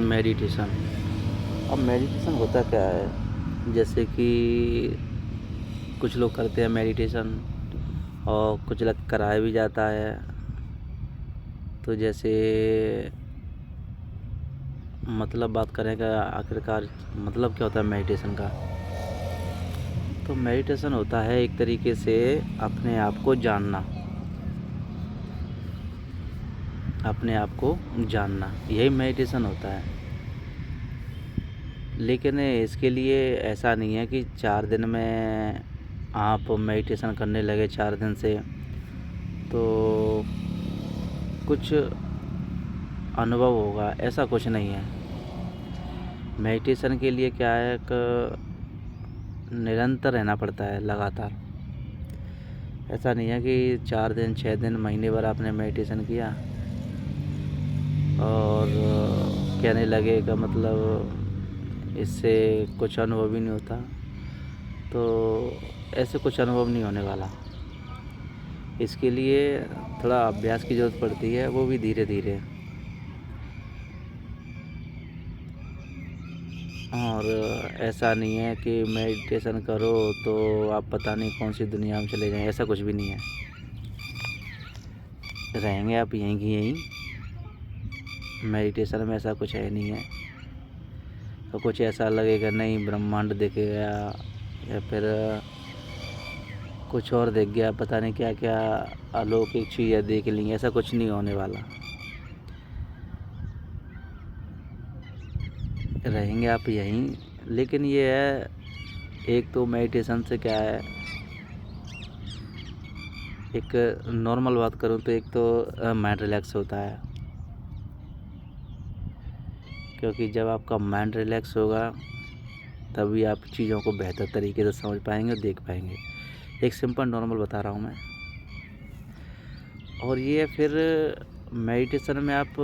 Meditation. अब meditation होता क्या है, जैसे कि कुछ लोग करते हैं मेडिटेशन और कुछ लोग कराया भी जाता है। तो जैसे मतलब बात करें कि आखिरकार मतलब क्या होता है मेडिटेशन का। तो मेडिटेशन होता है एक तरीके से अपने आप को जानना, अपने आप को जानना, यही मेडिटेशन होता है। लेकिन इसके लिए ऐसा नहीं है कि 4 दिन में आप मेडिटेशन करने लगे 4 दिन से तो कुछ अनुभव होगा, ऐसा कुछ नहीं है। मेडिटेशन के लिए क्या है कि निरंतर रहना पड़ता है, लगातार। ऐसा नहीं है कि 4 दिन 6 दिन महीने भर आपने मेडिटेशन किया और कहने लगे का मतलब इससे कुछ अनुभव ही नहीं होता। तो ऐसे कुछ अनुभव नहीं होने वाला। इसके लिए थोड़ा अभ्यास की ज़रूरत पड़ती है, वो भी धीरे धीरे। और ऐसा नहीं है कि मेडिटेशन करो तो आप पता नहीं कौन सी दुनिया में चले जाएं, ऐसा कुछ भी नहीं है। रहेंगे आप यहीं की यहीं। मेडिटेशन में ऐसा कुछ है नहीं है। तो कुछ ऐसा लगेगा नहीं ब्रह्मांड दिख गया या फिर कुछ और दिख गया, पता नहीं क्या क्या अलौकिक चीज़ें देख ली, ऐसा कुछ नहीं होने वाला। रहेंगे आप यहीं। लेकिन ये है, एक तो मेडिटेशन से क्या है, एक नॉर्मल बात करूँ तो एक तो माइंड रिलैक्स होता है। क्योंकि जब आपका माइंड रिलैक्स होगा तभी आप चीज़ों को बेहतर तरीके से समझ पाएंगे और देख पाएंगे। एक सिंपल नॉर्मल बता रहा हूँ मैं। और ये फिर मेडिटेशन में आप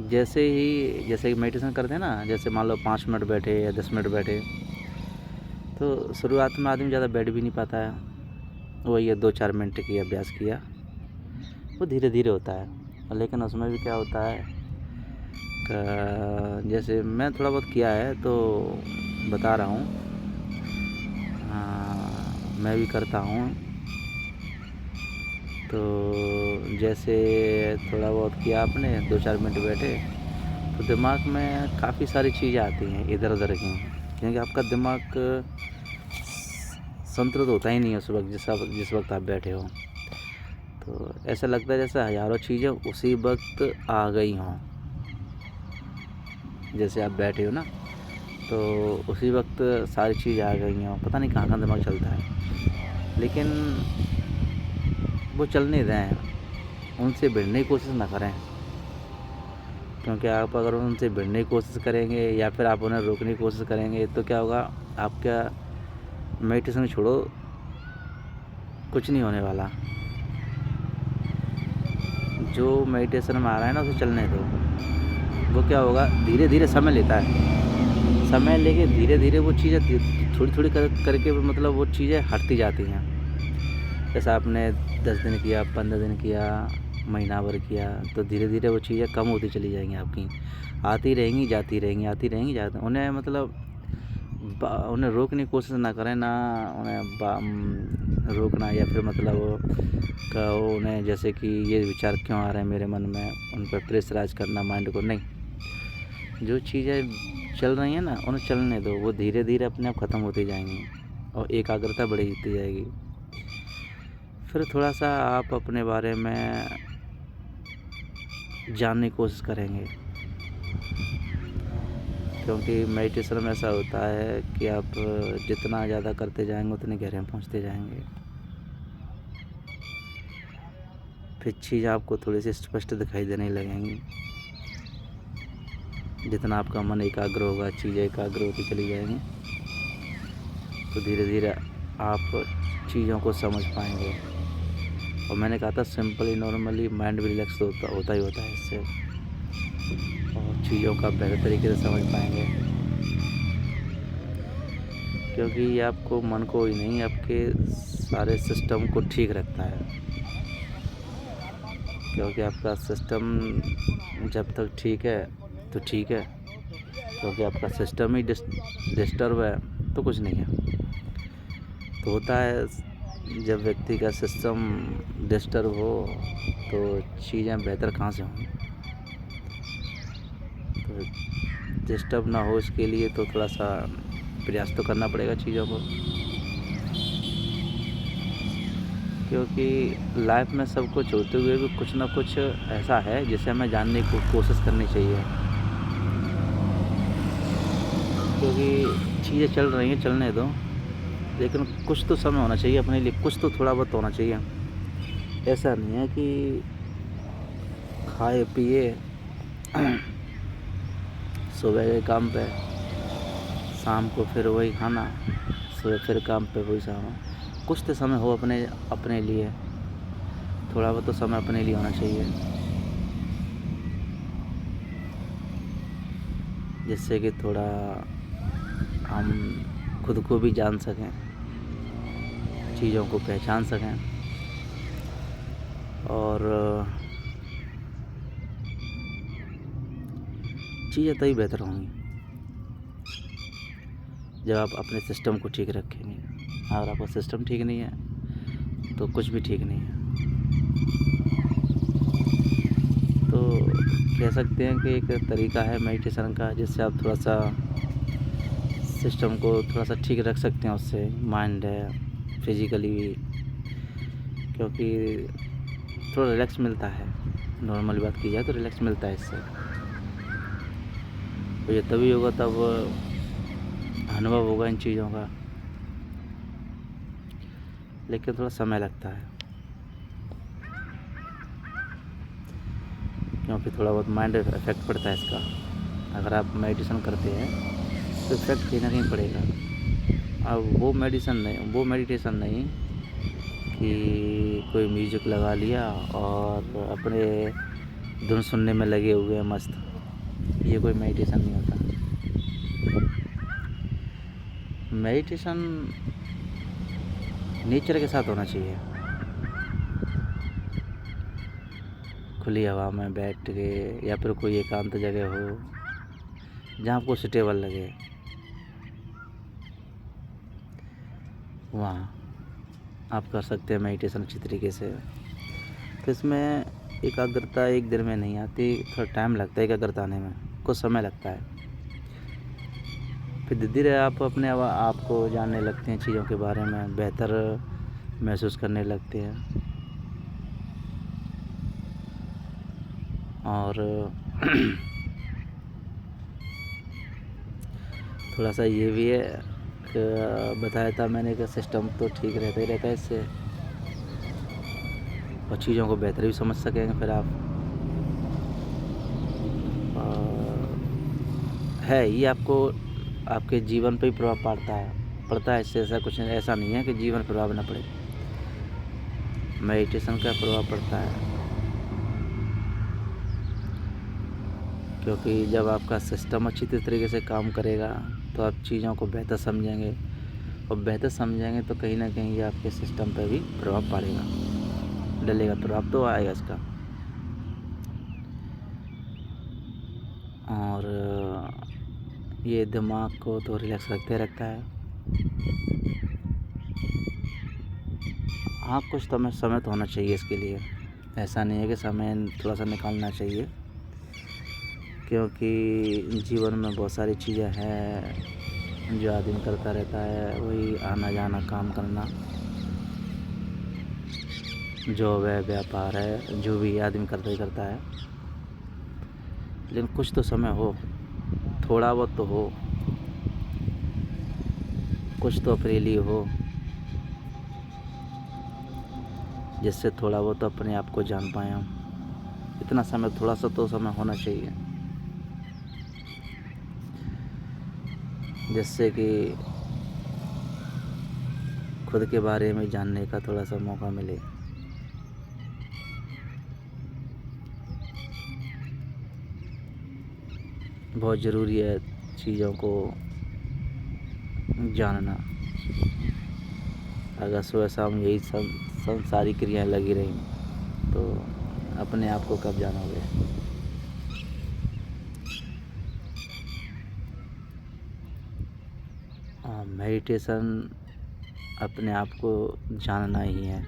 जैसे मेडिटेशन करते हैं ना, जैसे मान लो 5 मिनट बैठे या 10 मिनट बैठे, तो शुरुआत में आदमी ज़्यादा बैठ भी नहीं पाता है। वही है 2-4 मिनट की अभ्यास किया, वो धीरे धीरे होता है। लेकिन उसमें भी क्या होता है जैसे मैं थोड़ा बहुत किया है तो बता रहा हूँ। मैं भी करता हूँ। तो जैसे थोड़ा बहुत किया आपने, 2-4 मिनट बैठे, तो दिमाग में काफ़ी सारी चीज़ें आती हैं इधर उधर की, क्योंकि आपका दिमाग संतुलित होता ही नहीं है उस वक्त, जिस वक्त आप बैठे हो। तो ऐसा लगता है जैसे हज़ारों चीज़ें उसी वक्त आ गई हों। जैसे आप बैठे हो ना, तो उसी वक्त सारी चीज़ आ गई हों, पता नहीं कहाँ कहाँ दिमाग चलता है। लेकिन वो चलने दें, उनसे भिड़ने की कोशिश ना करें। क्योंकि आप अगर उनसे भिड़ने की कोशिश करेंगे या फिर आप उन्हें रोकने की कोशिश करेंगे तो क्या होगा, आपका मेडिटेशन छोड़ो, कुछ नहीं होने वाला। जो मेडिटेशन में आ रहा है ना, उसे चलने दो। वो क्या होगा, धीरे धीरे समय लेता है। समय लेके धीरे धीरे वो चीज़ें थोड़ी थोड़ी करके मतलब वो चीज़ें हटती जाती हैं। जैसा आपने 10 दिन किया, 15 दिन किया, महीना भर किया, तो धीरे धीरे वो चीज़ें कम होती चली जाएंगी आपकी। आती रहेंगी जाती रहेंगी, आती रहेंगी जाती। उन्हें मतलब उन्हें रोकने की कोशिश ना करें, ना उन्हें रोकना या फिर मतलब कहो उन्हें जैसे कि ये विचार क्यों आ रहे हैं मेरे मन में, उन पर प्रेशराइज करना माइंड को नहीं। जो चीज़ें चल रही हैं ना, उन्हें चलने दो, वो धीरे धीरे अपने आप ख़त्म होती जाएंगी और एकाग्रता बढ़ती जाएगी। फिर थोड़ा सा आप अपने बारे में जानने की कोशिश करेंगे। क्योंकि मेडिटेशन में ऐसा होता है कि आप जितना ज़्यादा करते जाएंगे उतने गहरे में पहुँचते जाएंगे। फिर चीज़ आपको थोड़ी सी स्पष्ट दिखाई देने लगेंगी। जितना आपका मन एकाग्र होगा, चीज़ें एकाग्र होती चली जाएंगी, तो धीरे धीरे आप चीज़ों को समझ पाएंगे। और मैंने कहा था सिंपली नॉर्मली माइंड भी रिलैक्स होता ही होता है इससे, और चीज़ों का बेहतर तरीके से समझ पाएंगे। क्योंकि ये आपको मन को ही नहीं, आपके सारे सिस्टम को ठीक रखता है। क्योंकि आपका सिस्टम जब तक ठीक है तो ठीक है, क्योंकि आपका सिस्टम ही डिस्टर्ब है तो कुछ नहीं है। तो होता है जब व्यक्ति का सिस्टम डिस्टर्ब हो तो चीज़ें बेहतर कहाँ से होंगी। तो डिस्टर्ब ना हो इसके लिए तो थोड़ा सा प्रयास तो करना पड़ेगा चीज़ों को, क्योंकि लाइफ में सब कुछ होते हुए भी कुछ ना कुछ ऐसा है जिसे हमें जानने की कोशिश करनी चाहिए। क्योंकि चीज़ें चल रही हैं, चलने दो, लेकिन कुछ तो समय होना चाहिए अपने लिए, कुछ तो थोड़ा बहुत होना चाहिए। ऐसा नहीं है कि खाए पिए सुबह गए काम पे, शाम को फिर वही खाना, सुबह फिर काम पे वही शाम। कुछ तो समय हो अपने अपने लिए, थोड़ा बहुत तो समय अपने लिए होना चाहिए, जिससे कि थोड़ा हम खुद को भी जान सकें, चीज़ों को पहचान सकें, और चीज़ें तभी बेहतर होंगी जब आप अपने सिस्टम को ठीक रखेंगे। अगर आपका सिस्टम ठीक नहीं है तो कुछ भी ठीक नहीं है। तो कह सकते हैं कि एक तरीका है मेडिटेशन का, जिससे आप थोड़ा सा सिस्टम को थोड़ा सा ठीक रख सकते हैं, उससे माइंड है फिजिकली भी, क्योंकि थोड़ा रिलैक्स मिलता है। नॉर्मली बात की जाए तो रिलैक्स मिलता है इससे। तो ये तभी होगा तब अनुभव होगा इन चीज़ों का, लेकिन थोड़ा समय लगता है, क्योंकि थोड़ा बहुत माइंड इफेक्ट पड़ता है इसका। अगर आप मेडिटेशन करते हैं तो इफेक्ट कहीं ना कहीं पड़ेगा। अब वो मेडिटेशन नहीं कि कोई म्यूजिक लगा लिया और अपने धुन सुनने में लगे हुए हैं मस्त, ये कोई मेडिटेशन नहीं होता। मेडिटेशन नेचर के साथ होना चाहिए, खुली हवा में बैठ के, या फिर कोई एकांत जगह हो जहाँ आपको सुटेबल लगे, वहाँ आप कर सकते हैं मेडिटेशन अच्छी तरीके से। तो इसमें एकाग्रता एक दिन में नहीं आती, थोड़ा टाइम लगता है एकाग्रता आने में, कुछ समय लगता है। फिर धीरे धीरे आप अपने आप को जानने लगते हैं, चीज़ों के बारे में बेहतर महसूस करने लगते हैं। और थोड़ा सा ये भी है कि बताया था मैंने कि सिस्टम तो ठीक रहता ही रहता है इससे, और चीज़ों को बेहतर भी समझ सकेंगे फिर आप। है ये आपको आपके जीवन पे ही प्रभाव पड़ता है इससे। ऐसा कुछ ऐसा नहीं है कि जीवन प्रभाव ना पड़े, मेडिटेशन का प्रभाव पड़ता है। क्योंकि जब आपका सिस्टम अच्छी तरीके से काम करेगा तो आप चीज़ों को बेहतर समझेंगे, और बेहतर समझेंगे तो कहीं ना कहीं ये आपके सिस्टम पर भी प्रभाव पड़ेगा, डलेगा, प्रभाव तो आएगा इसका। और ये दिमाग को तो रिलैक्स रखता है। हाँ, कुछ समय तो होना चाहिए इसके लिए, ऐसा नहीं है कि समय थोड़ा सा निकालना चाहिए, क्योंकि जीवन में बहुत सारी चीज़ें हैं जो आदमी करता रहता है, वही आना जाना, काम करना, जॉब है, व्यापार है, जो भी आदमी करता ही करता है। लेकिन कुछ तो समय हो, थोड़ा बहुत तो हो, कुछ तो अपने लिए हो, जिससे थोड़ा बहुत अपने आप को जान पाए हम। इतना समय, थोड़ा सा तो समय होना चाहिए, जिससे कि खुद के बारे में जानने का थोड़ा सा मौका मिले। बहुत ज़रूरी है चीज़ों को जानना। अगर सुबह शाम यही सब संसारी क्रियाएं लगी रहीं तो अपने आप को कब जानोगे। मेडिटेशन अपने आप को जानना ही है।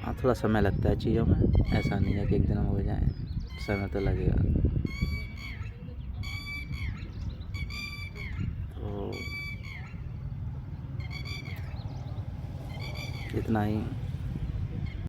हाँ, थोड़ा समय लगता है चीज़ों में, ऐसा नहीं है कि एक दिन में हो जाए, समय तो लगेगा। तो इतना ही।